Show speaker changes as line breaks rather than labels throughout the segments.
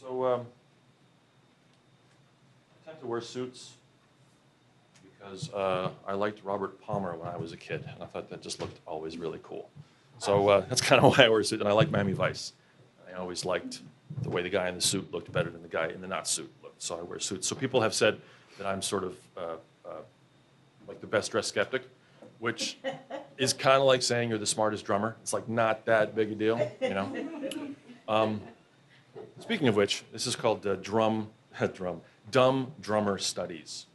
So I tend to wear suits because I liked Robert Palmer when I was a kid, and I thought that just looked always really cool. So that's kind of why I wear a suit, and I like Miami Vice. I always liked the way the guy in the suit looked better than the guy in the not suit looked, so I wear suits. So people have said that I'm sort of like the best dressed skeptic, which is kind of like saying you're the smartest drummer. It's like not that big a deal, you know? Speaking of which, this is called Dumb Drummer Studies.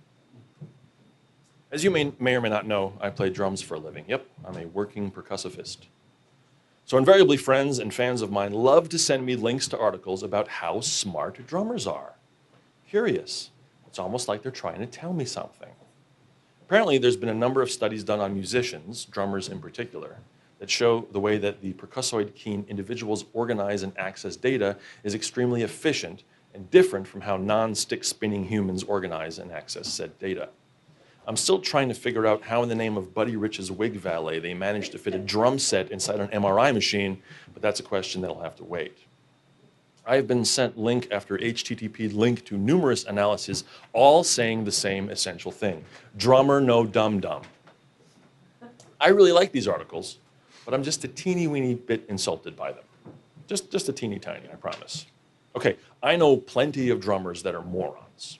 As you may or may not know, I play drums for a living. Yep, I'm a working percussivist. So invariably, friends and fans of mine love to send me links to articles about how smart drummers are. Curious. It's almost like they're trying to tell me something. Apparently, there's been a number of studies done on musicians, drummers in particular, that show the way that the percussoid-keen individuals organize and access data is extremely efficient and different from how non-stick spinning humans organize and access said data. I'm still trying to figure out how in the name of Buddy Rich's wig valet they managed to fit a drum set inside an MRI machine, but that's a question that'll have to wait. I have been sent link after HTTP link to numerous analyses, all saying the same essential thing. Drummer no dum-dum. I really like these articles, but I'm just a teeny weeny bit insulted by them. Just a teeny tiny, I promise. Okay, I know plenty of drummers that are morons.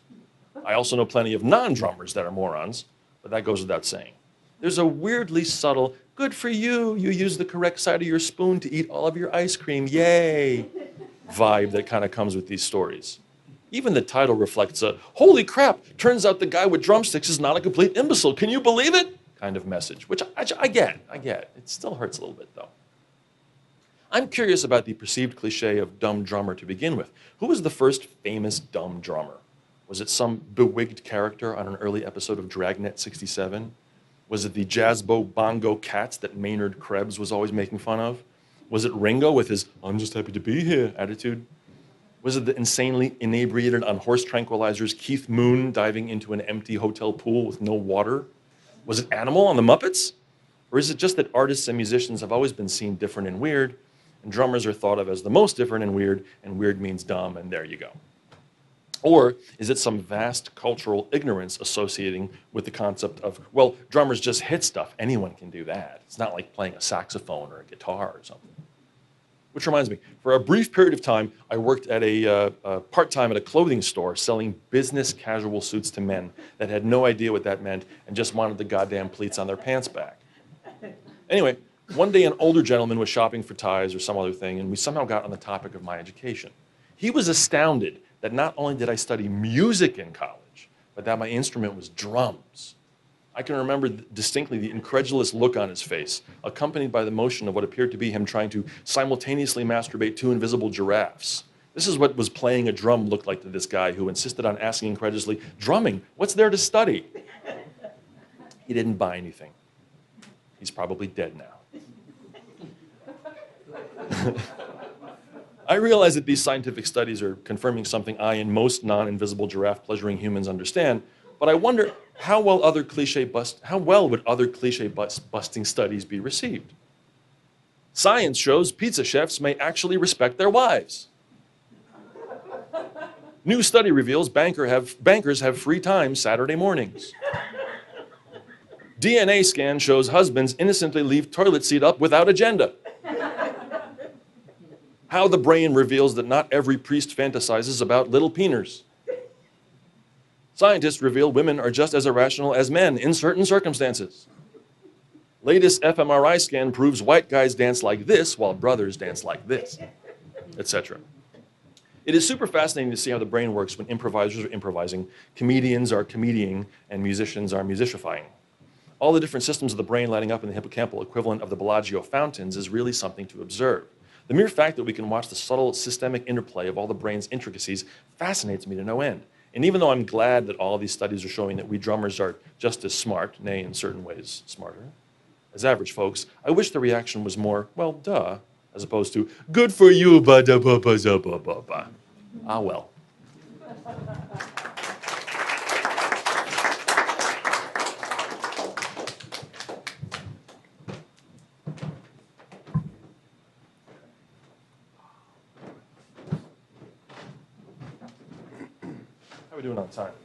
I also know plenty of non-drummers that are morons, but that goes without saying. There's a weirdly subtle, good for you, you used the correct side of your spoon to eat all of your ice cream, yay, vibe that kind of comes with these stories. Even the title reflects a, holy crap, turns out the guy with drumsticks is not a complete imbecile, can you believe it? Kind of message, which I get. It still hurts a little bit though. I'm curious about the perceived cliche of dumb drummer to begin with. Who was the first famous dumb drummer? Was it some bewigged character on an early episode of Dragnet 67? Was it the jazzbo bongo cats that Maynard Krebs was always making fun of? Was it Ringo with his I'm just happy to be here attitude? Was it the insanely inebriated on horse tranquilizers Keith Moon diving into an empty hotel pool with no water? Was it Animal on the Muppets? Or is it just that artists and musicians have always been seen different and weird, and drummers are thought of as the most different and weird means dumb, and there you go? Or is it some vast cultural ignorance associating with the concept of, well, drummers just hit stuff. Anyone can do that. It's not like playing a saxophone or a guitar or something. Which reminds me, for a brief period of time, I worked at part-time at a clothing store selling business casual suits to men that had no idea what that meant and just wanted the goddamn pleats on their pants back. Anyway, one day an older gentleman was shopping for ties or some other thing, and we somehow got on the topic of my education. He was astounded that not only did I study music in college, but that my instrument was drums. I can remember distinctly the incredulous look on his face, accompanied by the motion of what appeared to be him trying to simultaneously masturbate two invisible giraffes. This is what was playing a drum looked like to this guy who insisted on asking incredulously, drumming, what's there to study? He didn't buy anything. He's probably dead now. I realize that these scientific studies are confirming something I and most non-invisible giraffe-pleasuring humans understand, but I wonder how well would other cliche-busting studies be received? Science shows pizza chefs may actually respect their wives. New study reveals bankers have free time Saturday mornings. DNA scan shows husbands innocently leave toilet seat up without agenda. How the brain reveals that not every priest fantasizes about little peeners. Scientists reveal women are just as irrational as men in certain circumstances. Latest fMRI scan proves white guys dance like this while brothers dance like this, etc. It is super fascinating to see how the brain works when improvisers are improvising, comedians are comedying, and musicians are musicifying. All the different systems of the brain lighting up in the hippocampal equivalent of the Bellagio fountains is really something to observe. The mere fact that we can watch the subtle systemic interplay of all the brain's intricacies fascinates me to no end. And even though I'm glad that all of these studies are showing that we drummers are just as smart, nay, in certain ways, smarter, as average folks, I wish the reaction was more, well, duh, as opposed to, good for you, ba-da-ba-ba-za-ba-ba-ba. Ah, well. How are we doing on time?